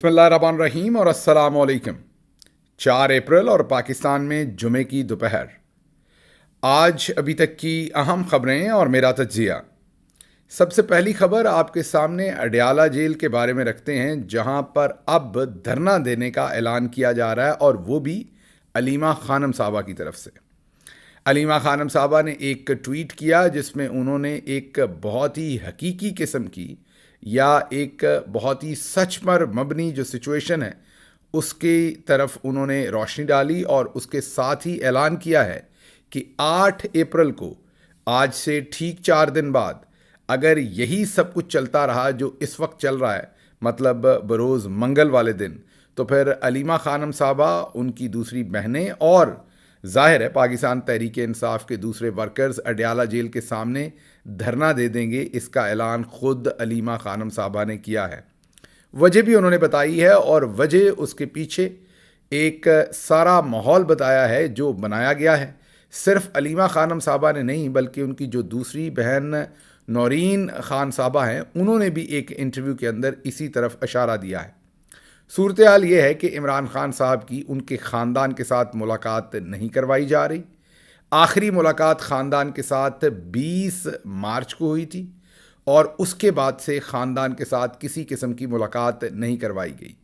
बिस्मिल्लाहिर्रहमानिर्रहीम और अस्सलामुअलैकुम। 4 अप्रैल और पाकिस्तान में जुमे की दोपहर। आज अभी तक की अहम खबरें और मेरा तज्जिया। सबसे पहली खबर आपके सामने अडयाला जेल के बारे में रखते हैं, जहां पर अब धरना देने का ऐलान किया जा रहा है, और वो भी अलीमा खानम साहबा की तरफ से। अलीमा खानम साहबा ने एक ट्वीट किया जिसमें उन्होंने एक बहुत ही हकीकी किस्म की या एक बहुत ही सच पर मबनी जो सिचुएशन है उसकी तरफ उन्होंने रोशनी डाली, और उसके साथ ही ऐलान किया है कि 8 अप्रैल को, आज से ठीक 4 दिन बाद, अगर यही सब कुछ चलता रहा जो इस वक्त चल रहा है, मतलब बरोज़ मंगल वाले दिन, तो फिर अलीमा खानम साहबा, उनकी दूसरी बहनें और जाहिर है पाकिस्तान तहरीक इंसाफ के दूसरे वर्कर्स अडयाला जेल के सामने धरना दे देंगे। इसका ऐलान खुद अलीमा खानम साहबा ने किया है। वजह भी उन्होंने बताई है, और वजह उसके पीछे एक सारा माहौल बताया है जो बनाया गया है। सिर्फ अलीमा खानम साहबा ने नहीं, बल्कि उनकी जो दूसरी बहन नौरीन खान साहबा हैं, उन्होंने भी एक इंटरव्यू के अंदर इसी तरफ इशारा दिया है। सूरत हाल ये है कि इमरान खान साहब की उनके ख़ानदान के साथ मुलाकात नहीं करवाई जा रही। आखिरी मुलाकात ख़ानदान के साथ 20 मार्च को हुई थी, और उसके बाद से ख़ानदान के साथ किसी किस्म की मुलाकात नहीं करवाई गई।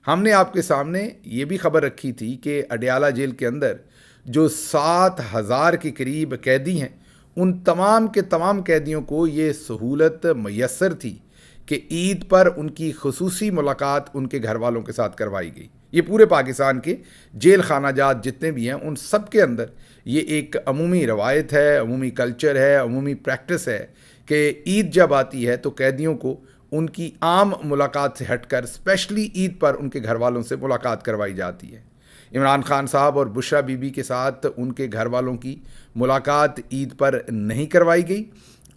हमने आपके सामने ये भी खबर रखी थी कि अडयाला जेल के अंदर जो 7,000 के करीब कैदी हैं, उन तमाम के तमाम कैदियों को ये सहूलत मैसर थी कि ईद पर उनकी खसूसी मुलाकात उनके घर वालों के साथ करवाई गई। ये पूरे पाकिस्तान के जेल खानाजात जितने भी हैं, उन सब के अंदर ये एक अमूमी रवायत है, अमूमी कल्चर है, अमूमी प्रैक्टिस है कि ईद जब आती है तो कैदियों को उनकी आम मुलाकात से हटकर स्पेशली ईद पर उनके घर वालों से मुलाकात करवाई जाती है। इमरान खान साहब और बुशरा बीबी के साथ उनके घर वालों की मुलाकात ईद पर नहीं करवाई गई,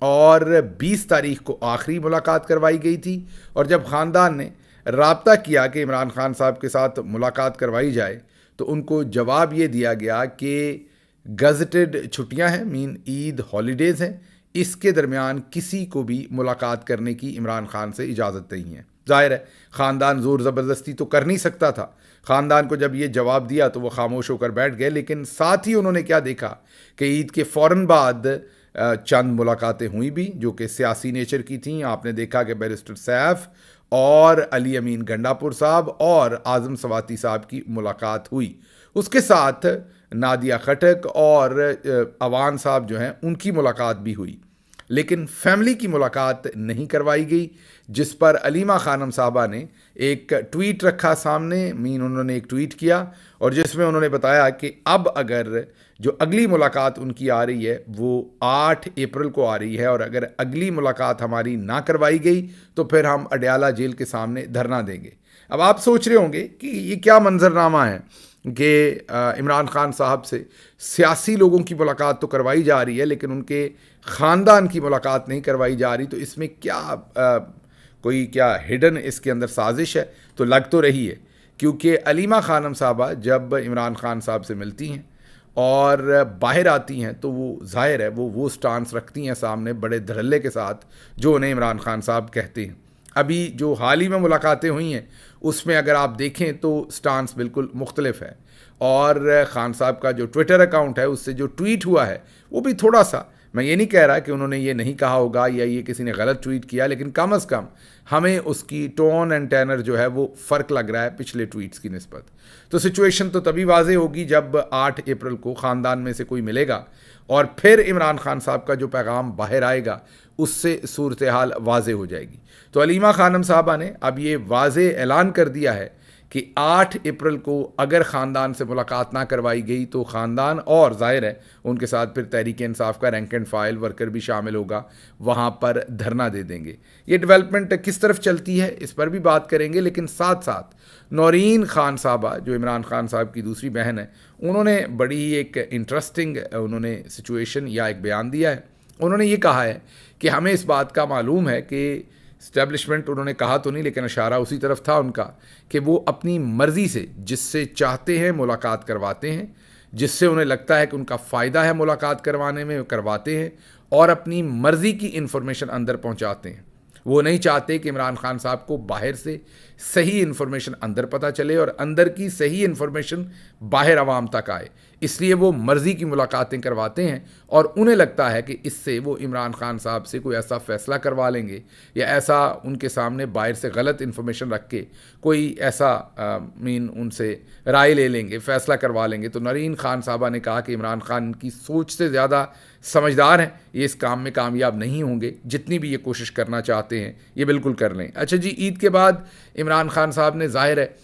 और 20 तारीख को आखिरी मुलाकात करवाई गई थी। और जब ख़ानदान ने राब्ता किया कि इमरान खान साहब के साथ मुलाकात करवाई जाए, तो उनको जवाब ये दिया गया कि गज़टेड छुट्टियां हैं, मीन ईद हॉलीडेज़ हैं, इसके दरमियान किसी को भी मुलाकात करने की इमरान खान से इजाज़त नहीं है। जाहिर है ख़ानदान ज़ोर ज़बरदस्ती तो कर नहीं सकता था। ख़ानदान को जब ये जवाब दिया तो वो खामोश होकर बैठ गए, लेकिन साथ ही उन्होंने क्या देखा कि ईद के फ़ौरन बाद चंद मुलाकातें हुई भी, जो कि सियासी नेचर की थीं। आपने देखा कि बैरिस्टर सैफ और अली अमीन गंडापुर साहब और आज़म सवाती साहब की मुलाकात हुई। उसके साथ नादिया खटक और अवान साहब जो हैं, उनकी मुलाकात भी हुई, लेकिन फैमिली की मुलाकात नहीं करवाई गई, जिस पर अलीमा खानम साहबा ने एक ट्वीट रखा सामने। उन्होंने एक ट्वीट किया, और जिसमें उन्होंने बताया कि अब अगर जो अगली मुलाकात उनकी आ रही है वो 8 अप्रैल को आ रही है, और अगर अगली मुलाकात हमारी ना करवाई गई तो फिर हम अडयाला जेल के सामने धरना देंगे। अब आप सोच रहे होंगे कि ये क्या मंजरनामा है कि इमरान खान साहब से सियासी लोगों की मुलाकात तो करवाई जा रही है, लेकिन उनके ख़ानदान की मुलाकात नहीं करवाई जा रही। तो इसमें कोई क्या हिडन इसके अंदर साजिश है? तो लग तो रही है, क्योंकि अलीमा खानम साहबा जब इमरान खान साहब से मिलती हैं और बाहर आती हैं, तो वो जाहिर है वो स्टांस रखती हैं सामने बड़े धड़ल्ले के साथ, जो उन्हें इमरान खान साहब कहते हैं। अभी जो हाल ही में मुलाकातें हुई हैं, उसमें अगर आप देखें तो स्टांस बिल्कुल मुख्तलिफ है, और ख़ान साहब का जो ट्विटर अकाउंट है, उससे जो ट्वीट हुआ है वो भी थोड़ा सा, मैं ये नहीं कह रहा कि उन्होंने ये नहीं कहा होगा या ये किसी ने गलत ट्वीट किया, लेकिन कम अज़ कम हमें उसकी टोन एंड टेनर जो है वो फ़र्क लग रहा है पिछले ट्वीट्स की निस्बत। तो सिचुएशन तो तभी वाजे होगी जब 8 अप्रैल को ख़ानदान में से कोई मिलेगा, और फिर इमरान खान साहब का जो पैगाम बाहर आएगा उससे सूरत हाल वाजे हो जाएगी। तो अलीमा खानम साहबा ने अब ये वाजे ऐलान कर दिया है कि 8 अप्रैल को अगर ख़ानदान से मुलाकात ना करवाई गई तो ख़ानदान, और जाहिर है उनके साथ फिर तहरीक इंसाफ का रैंक एंड फाइल वर्कर भी शामिल होगा, वहाँ पर धरना दे देंगे। ये डेवलपमेंट किस तरफ चलती है इस पर भी बात करेंगे, लेकिन साथ साथ नौरीन खान साहबा, जो इमरान खान साहब की दूसरी बहन है, उन्होंने बड़ी ही एक इंटरेस्टिंग उन्होंने सिचुएशन या एक बयान दिया है। उन्होंने ये कहा है कि हमें इस बात का मालूम है कि इस्टेब्लिशमेंट, उन्होंने कहा तो नहीं लेकिन इशारा उसी तरफ था उनका, कि वो अपनी मर्ज़ी से जिससे चाहते हैं मुलाकात करवाते हैं, जिससे उन्हें लगता है कि उनका फ़ायदा है मुलाकात करवाने में, करवाते हैं, और अपनी मर्ज़ी की इन्फॉर्मेशन अंदर पहुंचाते हैं। वो नहीं चाहते कि इमरान खान साहब को बाहर से सही इन्फॉर्मेशन अंदर पता चले और अंदर की सही इन्फॉर्मेशन बाहर आवाम तक आए, इसलिए वो मर्ज़ी की मुलाकातें करवाते हैं और उन्हें लगता है कि इससे वो इमरान खान साहब से कोई ऐसा फ़ैसला करवा लेंगे या ऐसा उनके सामने बाहर से गलत इन्फॉर्मेशन रख के कोई ऐसा उनसे राय ले लेंगे, फ़ैसला करवा लेंगे। तो नरीन खान साहबा ने कहा कि इमरान खान की सोच से ज़्यादा समझदार हैं, ये इस काम में कामयाब नहीं होंगे, जितनी भी ये कोशिश करना चाहते हैं ये बिल्कुल कर लें। अच्छा जी, ईद के बाद इमरान खान साहब ने ज़ाहिर है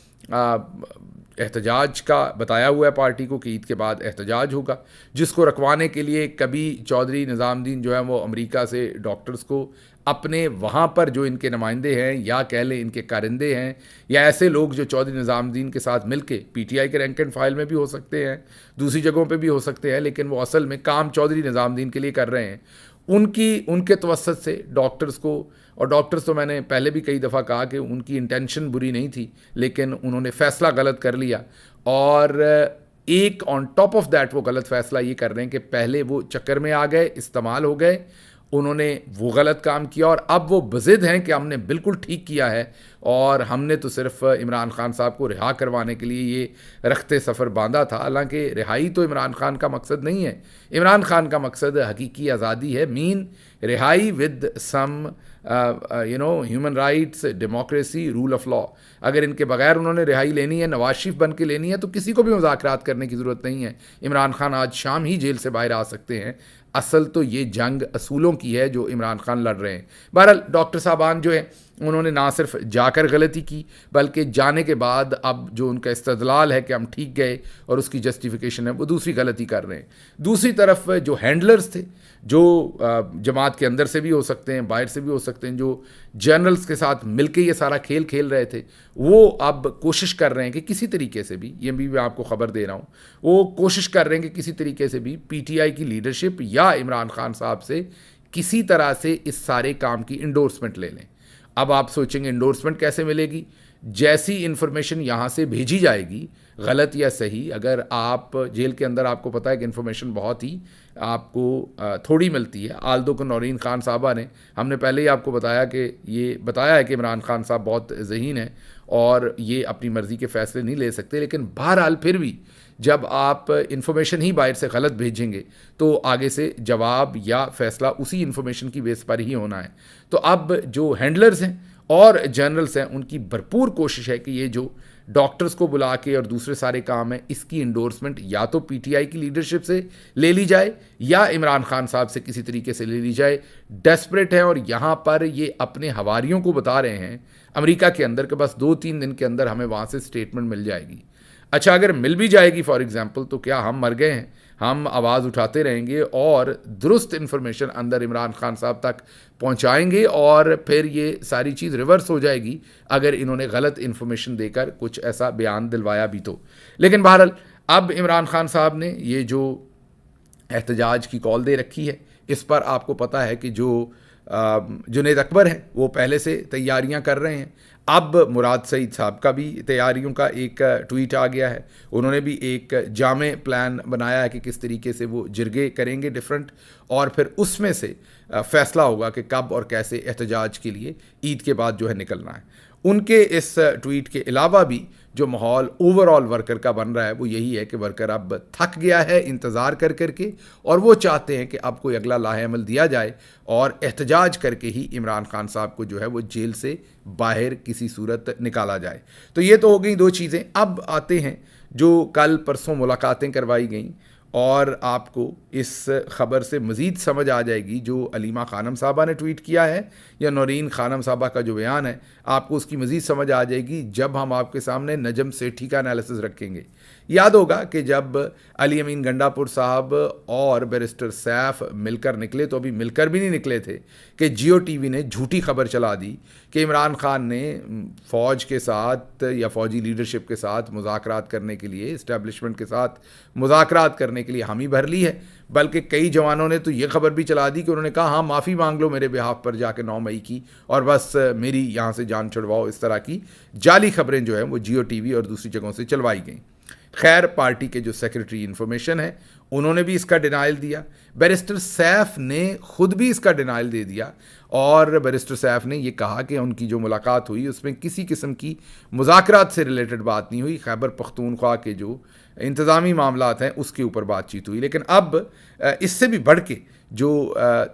एहतजाज का बताया हुआ है पार्टी को कि ईद के बाद एहतजाज होगा, जिसको रखवाने के लिए कभी चौधरी निज़ामुद्दीन जो है वो अमेरिका से डॉक्टर्स को अपने वहाँ पर जो इनके नुमाइंदे हैं या कह लें इनके कारिंदे हैं या ऐसे लोग जो चौधरी निज़ामुद्दीन के साथ मिलके पीटीआई के रैंक एंड फाइल में भी हो सकते हैं, दूसरी जगहों पे भी हो सकते हैं, लेकिन वो असल में काम चौधरी निज़ामुद्दीन के लिए कर रहे हैं, उनके तवस्सुत से डॉक्टर्स को, और डॉक्टर्स तो मैंने पहले भी कई दफ़ा कहा कि उनकी इंटेंशन बुरी नहीं थी, लेकिन उन्होंने फ़ैसला गलत कर लिया और एक ऑन टॉप ऑफ दैट वो गलत फ़ैसला ये कर रहे हैं कि पहले वो चक्कर में आ गए, इस्तेमाल हो गए, उन्होंने वो गलत काम किया और अब वो बज़िद हैं कि हमने बिल्कुल ठीक किया है और हमने तो सिर्फ इमरान खान साहब को रिहा करवाने के लिए ये रखते सफ़र बांधा था। हालांकि रिहाई तो इमरान खान का मकसद नहीं है, इमरान खान का मकसद हकीकी आज़ादी है, मीन रिहाई with some human rights, democracy, rule of law. अगर इनके बगैर उन्होंने रिहाई लेनी है, नवाज शरीफ बन के लेनी है, तो किसी को भी मुज़ाकरात करने की ज़रूरत नहीं है। इमरान खान आज शाम ही जेल से बाहर आ सकते हैं। असल तो ये जंग असूलों की है जो इमरान खान लड़ रहे हैं। बहरहाल डॉक्टर साहबान जो है उन्होंने ना सिर्फ जाकर गलती की बल्कि जाने के बाद अब जो उनका इस्तदलाल है कि हम ठीक गए और उसकी जस्टिफिकेशन है वो दूसरी गलती कर रहे हैं। दूसरी तरफ जो हैंडलर्स थे, जो जमात के अंदर से भी हो सकते हैं, बाहर से भी हो सकते हैं, जो जनरल्स के साथ मिलके ये सारा खेल खेल रहे थे, वो अब कोशिश कर रहे हैं कि किसी तरीके से भी, ये भी मैं आपको ख़बर दे रहा हूँ, वो कोशिश कर रहे हैं कि किसी तरीके से भी पीटीआई की लीडरशिप या इमरान खान साहब से किसी तरह से इस सारे काम की इंडोर्समेंट ले लें। अब आप सोचेंगे इंडोर्समेंट कैसे मिलेगी? जैसी इन्फॉर्मेशन यहाँ से भेजी जाएगी, गलत या सही, अगर आप जेल के अंदर आपको पता है कि इन्फॉर्मेशन बहुत ही आपको थोड़ी मिलती है। आल्दो को नौरीन खान साहबा ने, हमने पहले ही आपको बताया कि ये बताया है कि इमरान खान साहब बहुत ज़हीन है और ये अपनी मर्ज़ी के फ़ैसले नहीं ले सकते, लेकिन बहरहाल फिर भी जब आप इन्फॉर्मेशन ही बाहर से गलत भेजेंगे तो आगे से जवाब या फ़ैसला उसी इन्फॉर्मेशन की बेस पर ही होना है। तो अब जो हैंडलर्स हैं और जनरल्स हैं उनकी भरपूर कोशिश है कि ये जो डॉक्टर्स को बुला के और दूसरे सारे काम हैं इसकी इंडोर्समेंट या तो पीटीआई की लीडरशिप से ले ली जाए या इमरान खान साहब से किसी तरीके से ले ली जाए। डेस्परेट है और यहाँ पर ये अपने हवारियों को बता रहे हैं अमेरिका के अंदर कि बस 2-3 दिन के अंदर हमें वहाँ से स्टेटमेंट मिल जाएगी। अच्छा, अगर मिल भी जाएगी फॉर एग्जांपल, तो क्या हम मर गए हैं? हम आवाज़ उठाते रहेंगे और दुरुस्त इन्फॉर्मेशन अंदर इमरान खान साहब तक पहुंचाएंगे और फिर ये सारी चीज़ रिवर्स हो जाएगी अगर इन्होंने गलत इन्फॉर्मेशन देकर कुछ ऐसा बयान दिलवाया भी तो। लेकिन बहरहाल अब इमरान खान साहब ने ये जो एहतजाज की कॉल दे रखी है, इस पर आपको पता है कि जो जुनैद अकबर हैं वो पहले से तैयारियां कर रहे हैं। अब मुराद सईद साहब का भी तैयारियों का एक ट्वीट आ गया है, उन्होंने भी एक जामे प्लान बनाया है कि किस तरीके से वो जिरगे करेंगे डिफरेंट, और फिर उसमें से फ़ैसला होगा कि कब और कैसे एहतजाज के लिए ईद के बाद जो है निकलना है। उनके इस ट्वीट के अलावा भी जो माहौल ओवरऑल वर्कर का बन रहा है वो यही है कि वर्कर अब थक गया है इंतज़ार कर करके और वो चाहते हैं कि अब कोई अगला लाहेअमल दिया जाए और एहतजाज करके ही इमरान खान साहब को जो है वो जेल से बाहर किसी सूरत निकाला जाए। तो ये तो हो गई दो चीज़ें। अब आते हैं जो कल परसों मुलाकातें करवाई गई और आपको इस ख़बर से मज़ीद समझ आ जाएगी जो अलीमा खानम साहबा ने ट्वीट किया है या नौरीन खानम साहबा का जो बयान है, आपको उसकी मज़ीद समझ आ जाएगी जब हम आपके सामने नजम सेठी का एनालिसिस रखेंगे। याद होगा कि जब अली अमीन गंडापुर साहब और बैरिस्टर सैफ मिलकर निकले तो अभी मिलकर भी नहीं निकले थे कि जियो टीवी ने झूठी खबर चला दी कि इमरान खान ने फ़ौज के साथ या फ़ौजी लीडरशिप के साथ मुज़ाकरात करने के लिए, इस्टेब्लिशमेंट के साथ मुज़ाकरात करने के लिए हामी भर ली है। बल्कि कई जवानों ने तो ये खबर भी चला दी कि उन्होंने कहा हाँ माफ़ी मांग लो मेरे बिहाफ पर जाके 9 मई की और बस मेरी यहाँ से जान छुड़वाओ। इस तरह की जाली खबरें जो हैं वो जियो टीवी और दूसरी जगहों से चलवाई गई। खैर, पार्टी के जो सेक्रेटरी इन्फॉर्मेशन है उन्होंने भी इसका डिनाइल दिया। बैरिस्टर सैफ ने खुद भी इसका डिनाइल दे दिया और बैरिस्टर सैफ ने ये कहा कि उनकी जो मुलाकात हुई उसमें किसी किस्म की मुज़ाकरात से रिलेटेड बात नहीं हुई, खैबर पख्तूनख्वा के जो इंतज़ामी मामलात हैं उसके ऊपर बातचीत हुई। लेकिन अब इससे भी बढ़ के जो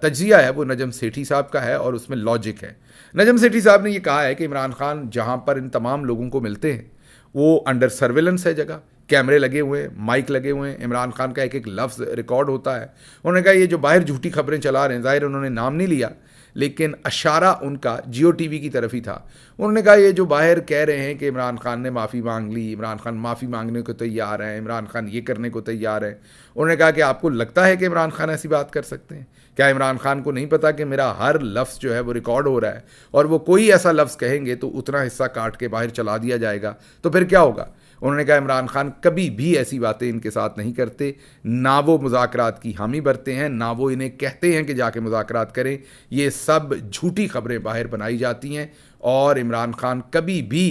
तज्जिया है वो नजम सेठी साहब का है और उसमें लॉजिक है। नजम सेठी साहब ने ये कहा है कि इमरान खान जहाँ पर इन तमाम लोगों को मिलते हैं वो अंडर सर्विलेंस है, जगह कैमरे लगे हुए हैं, माइक लगे हुए हैं, इमरान खान का एक एक लफ्ज़ रिकॉर्ड होता है। उन्होंने कहा ये जो बाहर झूठी खबरें चला रहे हैं, ज़ाहिर उन्होंने नाम नहीं लिया लेकिन अशारा उनका जियो टीवी की तरफ ही था। उन्होंने कहा ये जो बाहर कह रहे हैं कि इमरान खान ने माफ़ी मांग ली, इमरान खान माफ़ी मांगने को तैयार हैं, इमरान खान ये करने को तैयार है। उन्होंने कहा कि आपको लगता है कि इमरान खान ऐसी बात कर सकते हैं? क्या इमरान खान को नहीं पता कि मेरा हर लफ्ज़ जो है वो रिकॉर्ड हो रहा है और वो कोई ऐसा लफ्ज़ कहेंगे तो उतना हिस्सा काट के बाहर चला दिया जाएगा, तो फिर क्या होगा? उन्होंने कहा इमरान खान कभी भी ऐसी बातें इनके साथ नहीं करते, ना वो मुज़ाकरात की हामी भरते हैं, ना वो इन्हें कहते हैं कि जाके मुज़ाकरात करें। ये सब झूठी खबरें बाहर बनाई जाती हैं और इमरान खान कभी भी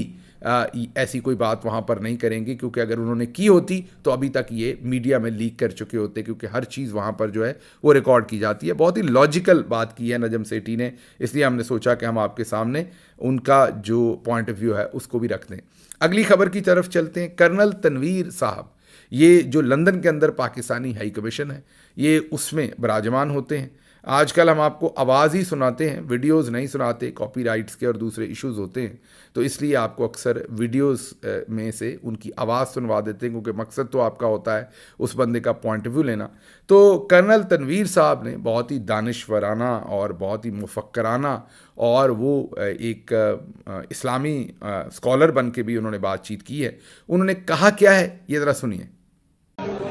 ऐसी कोई बात वहाँ पर नहीं करेंगे, क्योंकि अगर उन्होंने की होती तो अभी तक ये मीडिया में लीक कर चुके होते, क्योंकि हर चीज़ वहाँ पर जो है वो रिकॉर्ड की जाती है। बहुत ही लॉजिकल बात की है नजम सेठी ने, इसलिए हमने सोचा कि हम आपके सामने उनका जो पॉइंट ऑफ व्यू है उसको भी रख दें। अगली खबर की तरफ चलते हैं। कर्नल तनवीर साहब, ये जो लंदन के अंदर पाकिस्तानी हाई कमीशन है, ये उसमें विराजमान होते हैं। आजकल हम आपको आवाज़ ही सुनाते हैं, वीडियोस नहीं सुनाते, कॉपीराइट्स के और दूसरे इश्यूज होते हैं, तो इसलिए आपको अक्सर वीडियोस में से उनकी आवाज़ सुनवा देते हैं, क्योंकि मकसद तो आपका होता है उस बंदे का पॉइंट ऑफ व्यू लेना। तो कर्नल तनवीर साहब ने बहुत ही दानिशवराना और बहुत ही मुफक्कराना, और वो एक इस्लामी स्कॉलर बन के भी उन्होंने बातचीत की है। उन्होंने कहा क्या है ये ज़रा सुनिए।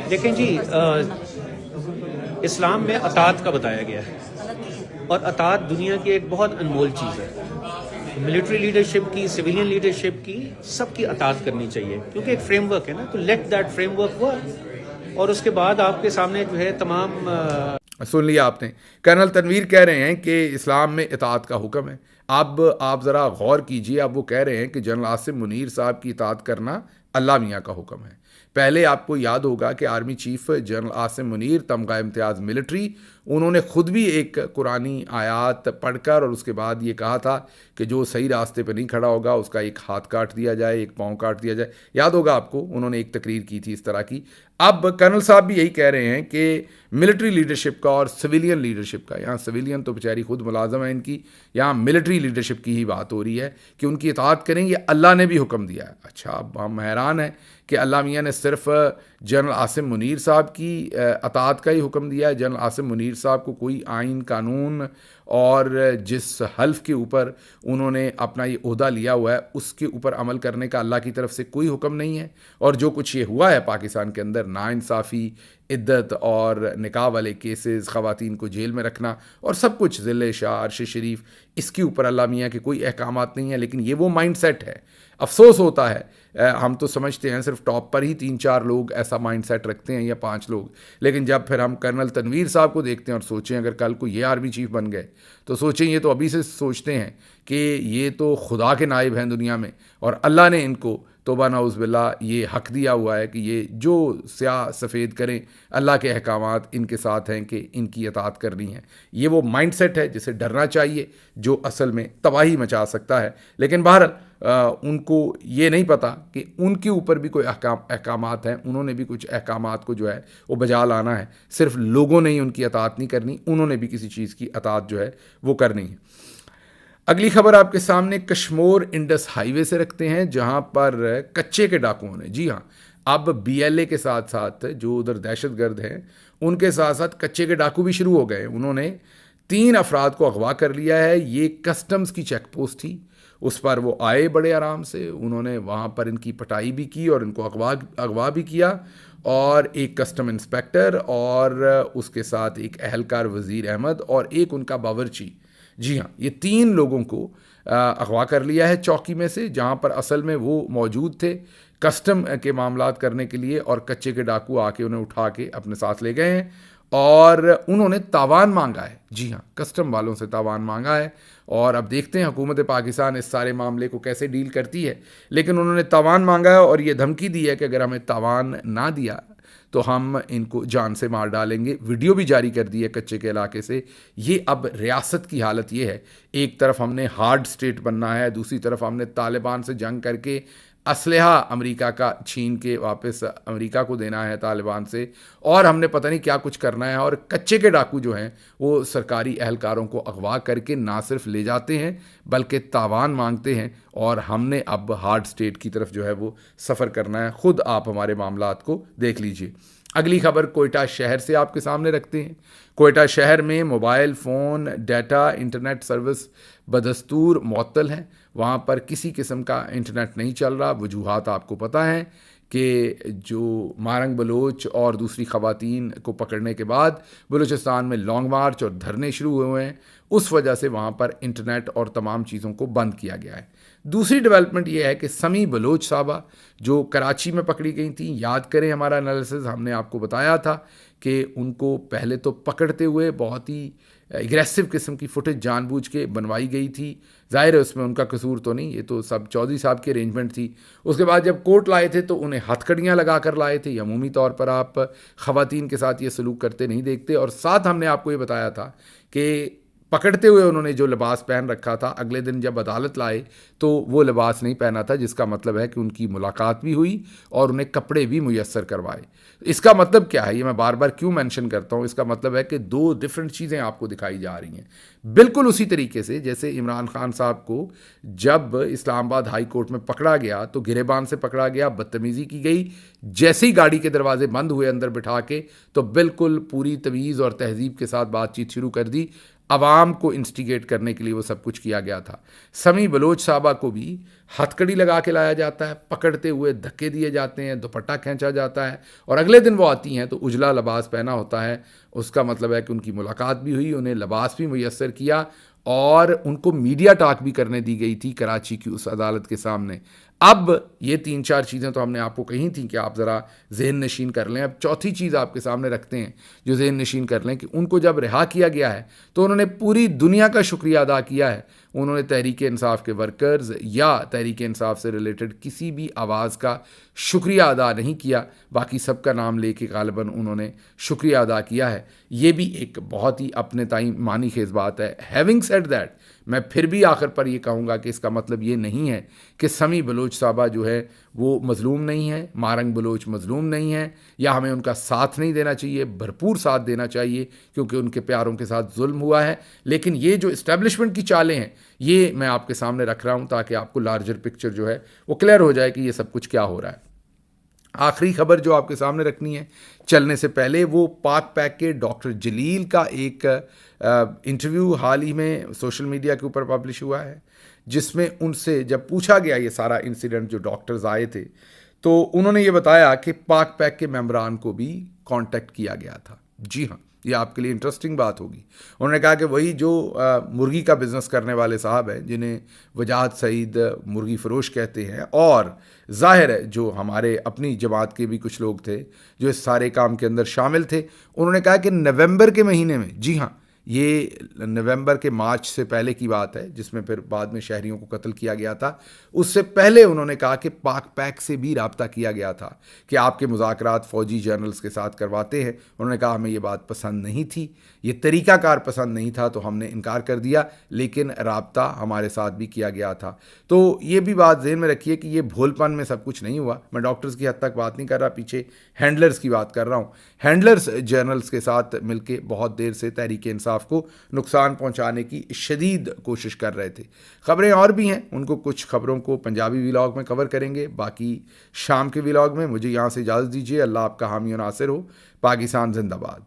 देखें जी, इस्लाम में अतात का बताया गया है और अतात दुनिया की एक बहुत अनमोल चीज़ है। मिलिट्री लीडरशिप की, सिविलियन लीडरशिप की, सबकी अतात करनी चाहिए, क्योंकि एक फ्रेमवर्क है ना, तो लेट दैट फ्रेमवर्क वर्क। और उसके बाद आपके सामने जो है तमाम सुन लिया आपने, कर्नल तनवीर कह रहे हैं कि इस्लाम में इताअत का हुक्म है। अब आप ज़रा गौर कीजिए, अब वो कह रहे हैं कि जनरल आसिम मुनीर साहब की इताअत करना अल्लाह मियाँ का हुक्म है। पहले आपको याद होगा कि army chief general Asim Munir, तमगा इम्तियाज़ मिलिट्री, उन्होंने ख़ुद भी एक कुरानी आयात पढ़कर और उसके बाद ये कहा था कि जो सही रास्ते पर नहीं खड़ा होगा उसका एक हाथ काट दिया जाए, एक पाँव काट दिया जाए। याद होगा आपको, उन्होंने एक तकरीर की थी इस तरह की। अब कर्नल साहब भी यही कह रहे हैं कि मिलिट्री लीडरशिप का और सिविलियन लीडरशिप का, यहाँ सिविलियन तो बेचारी खुद मुलाजम है इनकी, यहाँ मिलिट्री लीडरशिप की ही बात हो रही है कि उनकी इताअत करें, ये अल्लाह ने भी हुक्म दिया है। अच्छा, अब हम हैरान हैं कि अल्लाह मियाँ ने सिर्फ जनरल आसिम मुनीर साहब की अताअत का ही हुक्म दिया है। जनरल आसिम मुनीर साहब को कोई आइन, कानून और जिस हल्फ के ऊपर उन्होंने अपना ये ओहदा लिया हुआ है उसके ऊपर अमल करने का अल्लाह की तरफ से कोई हुक्म नहीं है। और जो कुछ ये हुआ है पाकिस्तान के अंदर, नाइंसाफ़ी, इद्दत और निकाह वाले केसेस, ख़वातीन को जेल में रखना और सब कुछ, ज़िले शाह, अर्श शरीफ, इसके ऊपर अल्लाह मियाँ के कोई अहकामात नहीं है। लेकिन ये वो माइंड सेट है। अफसोस होता है, हम तो समझते हैं सिर्फ टॉप पर ही 3-4 लोग ऐसा माइंड सेट रखते हैं या 5 लोग, लेकिन जब फिर हम कर्नल तनवीर साहब को देखते हैं और सोचें अगर कल को ये आर्मी चीफ बन गए तो सोचें, ये तो अभी से सोचते हैं कि ये तो खुदा के नाइब हैं दुनिया में और अल्लाह ने इनको तौबा नाउज़ बिल्लाह ये हक़ दिया हुआ है कि ये जो स्याह सफ़ेद करें, अल्लाह के अहकामात इनके साथ हैं कि इनकी अताअत करनी है। ये वो माइंड सेट है जिसे डरना चाहिए, जो असल में तबाही मचा सकता है। लेकिन बहरहाल उनको ये नहीं पता कि उनके ऊपर भी कोई अहकामात हैं, उन्होंने भी कुछ अहकामात को जो है वो बजा लाना है। सिर्फ लोगों ने ही उनकी अताअत नहीं करनी, उन्होंने भी किसी चीज़ की अताअत जो है वो करनी है। अगली खबर आपके सामने कश्मोर इंडस हाईवे से रखते हैं, जहां पर कच्चे के डाकुओं ने, जी हाँ, अब BLA के साथ साथ जो उधर दहशतगर्द हैं उनके साथ साथ कच्चे के डाकू भी शुरू हो गए। उन्होंने 3 अफराद को अगवा कर लिया है। ये कस्टम्स की चेक पोस्ट थी, उस पर वो आए बड़े आराम से, उन्होंने वहाँ पर इनकी पटाई भी की और इनको अगवा भी किया। और एक कस्टम इंस्पेक्टर और उसके साथ एक अहलकार वज़ीर अहमद और एक उनका बावर्ची, जी हाँ, ये 3 लोगों को अगवा कर लिया है चौकी में से, जहाँ पर असल में वो मौजूद थे कस्टम के मामलात करने के लिए, और कच्चे के डाकू आके उन्हें उठा के अपने साथ ले गए हैं और उन्होंने तावान मांगा है। जी हाँ, कस्टम वालों से तावान मांगा है और अब देखते हैं हुकूमत पाकिस्तान इस सारे मामले को कैसे डील करती है। लेकिन उन्होंने तावान मांगा है और ये धमकी दी है कि अगर हमें तावान ना दिया तो हम इनको जान से मार डालेंगे। वीडियो भी जारी कर दी है कच्चे के इलाके से। ये अब रियासत की हालत ये है, एक तरफ हमने हार्ड स्टेट बनना है, दूसरी तरफ हमने तालिबान से जंग करके असलहा अमेरिका का छीन के वापस अमेरिका को देना है तालिबान से, और हमने पता नहीं क्या कुछ करना है। और कच्चे के डाकू जो हैं वो सरकारी अहलकारों को अगवा करके ना सिर्फ ले जाते हैं बल्कि तावान मांगते हैं, और हमने अब हार्ड स्टेट की तरफ जो है वो सफ़र करना है। ख़ुद आप हमारे मामलात को देख लीजिए। अगली खबर कोयटा शहर से आपके सामने रखते हैं। कोयटा शहर में mobile phone, data, internet service बदस्तूर मुअत्तल हैं। वहाँ पर किसी किस्म का इंटरनेट नहीं चल रहा। वजूहात आपको पता है कि जो मारंग बलोच और दूसरी ख़वातीन को पकड़ने के बाद बलूचिस्तान में लॉन्ग मार्च और धरने शुरू हुए हैं, उस वजह से वहाँ पर इंटरनेट और तमाम चीज़ों को बंद किया गया है। दूसरी डेवलपमेंट ये है कि समी बलोच साहबा जो कराची में पकड़ी गई थी, याद करें हमारा एनालिसिस, हमने आपको बताया था कि उनको पहले तो पकड़ते हुए बहुत ही एग्रेसिव किस्म की फुटेज जानबूझ के बनवाई गई थी। ज़ाहिर है उसमें उनका कसूर तो नहीं, ये तो सब चौधरी साहब की अरेंजमेंट थी। उसके बाद जब कोर्ट लाए थे तो उन्हें हथकड़ियाँ लगा कर लाए थे। अमूमी तौर पर आप ख़वातीन के साथ ये सलूक करते नहीं देखते। और साथ हमने आपको ये बताया था कि पकड़ते हुए उन्होंने जो लिबास पहन रखा था, अगले दिन जब अदालत लाए तो वो लिबास नहीं पहना था, जिसका मतलब है कि उनकी मुलाकात भी हुई और उन्हें कपड़े भी मुयस्सर करवाए। इसका मतलब क्या है, ये मैं बार बार क्यों मेंशन करता हूँ, इसका मतलब है कि दो डिफरेंट चीज़ें आपको दिखाई जा रही हैं। बिल्कुल उसी तरीके से जैसे इमरान खान साहब को जब इस्लामाबाद हाई कोर्ट में पकड़ा गया तो गिरेबान से पकड़ा गया, बदतमीज़ी की गई। जैसे ही गाड़ी के दरवाजे बंद हुए अंदर बिठा के, तो बिल्कुल पूरी तमीज़ और तहजीब के साथ बातचीत शुरू कर दी। अवाम को इंस्टिगेट करने के लिए वो सब कुछ किया गया था। समी बलोच साहबा को भी हथकड़ी लगा के लाया जाता है, पकड़ते हुए धक्के दिए जाते हैं, दुपट्टा खींचा जाता है, और अगले दिन वो आती हैं तो उजला लिबास पहना होता है। उसका मतलब है कि उनकी मुलाकात भी हुई, उन्हें लिबास भी मुयस्सर किया और उनको मीडिया टॉक भी करने दी गई थी कराची की उस अदालत के सामने। अब ये 3-4 चीज़ें तो हमने आपको कही थी कि आप ज़रा ज़हन नशीन कर लें। अब चौथी चीज़ आपके सामने रखते हैं जो ज़हन नशीन कर लें कि उनको जब रिहा किया गया है तो उन्होंने पूरी दुनिया का शुक्रिया अदा किया है। उन्होंने तहरीक इंसाफ के वर्कर्स या तहरीक इंसाफ से रिलेटेड किसी भी आवाज़ का शुक्रिया अदा नहीं किया, बाकी सबका नाम लेके गालिबन उन्होंने शुक्रिया अदा किया है। ये भी एक बहुत ही अपने ताईं मानी खेज बात है। हैविंग सेड दैट, मैं फिर भी आखिर पर ये कहूँगा कि इसका मतलब ये नहीं है कि समी बलोच साहबा जो है वो मज़लूम नहीं है, मारंग बलोच मज़लूम नहीं है, या हमें उनका साथ नहीं देना चाहिए। भरपूर साथ देना चाहिए क्योंकि उनके प्यारों के साथ जुल्म हुआ है। लेकिन ये जो इस्टेब्लिशमेंट की चालें हैं ये मैं आपके सामने रख रहा हूँ ताकि आपको लार्जर पिक्चर जो है वो क्लियर हो जाए कि ये सब कुछ क्या हो रहा है। आखिरी खबर जो आपके सामने रखनी है चलने से पहले, वो पाक पैक के डॉक्टर जलील का एक इंटरव्यू हाल ही में सोशल मीडिया के ऊपर पब्लिश हुआ है, जिसमें उनसे जब पूछा गया ये सारा इंसिडेंट, जो डॉक्टर्स आए थे, तो उन्होंने ये बताया कि पाक पैक के मेंबरान को भी कांटेक्ट किया गया था। जी हाँ, ये आपके लिए इंटरेस्टिंग बात होगी। उन्होंने कहा कि वही जो मुर्गी का बिज़नेस करने वाले साहब हैं जिन्हें वजाहत सईद मुर्गी फरोश कहते हैं, और ज़ाहिर है जो हमारे अपनी जमात के भी कुछ लोग थे जो इस सारे काम के अंदर शामिल थे, उन्होंने कहा कि नवंबर के महीने में, जी हाँ ये नवंबर के मार्च से पहले की बात है जिसमें फिर बाद में शहरियों को कत्ल किया गया था, उससे पहले उन्होंने कहा कि पाक पैक से भी राब्ता किया गया था कि आपके मुज़ाकरात फ़ौजी जनरल्स के साथ करवाते हैं। उन्होंने कहा हमें ये बात पसंद नहीं थी, ये तरीक़ाकार पसंद नहीं था, तो हमने इनकार कर दिया, लेकिन राब्ता हमारे साथ भी किया गया था। तो ये भी बात ज़हन में रखिए कि ये भोलपन में सब कुछ नहीं हुआ। मैं डॉक्टर्स की हद तक बात नहीं कर रहा, पीछे हैंडलर्स की बात कर रहा हूँ। हैंडलर्स जनरल्स के साथ मिलकर बहुत देर से तहरीक इंसाफ को नुकसान पहुंचाने की शदीद कोशिश कर रहे थे। खबरें और भी हैं, उनको कुछ खबरों को पंजाबी व्लॉग में कवर करेंगे, बाकी शाम के व्लॉग में। मुझे यहाँ से इजाज़त दीजिए। अल्लाह आपका हामी और नासिर हो। पाकिस्तान जिंदाबाद।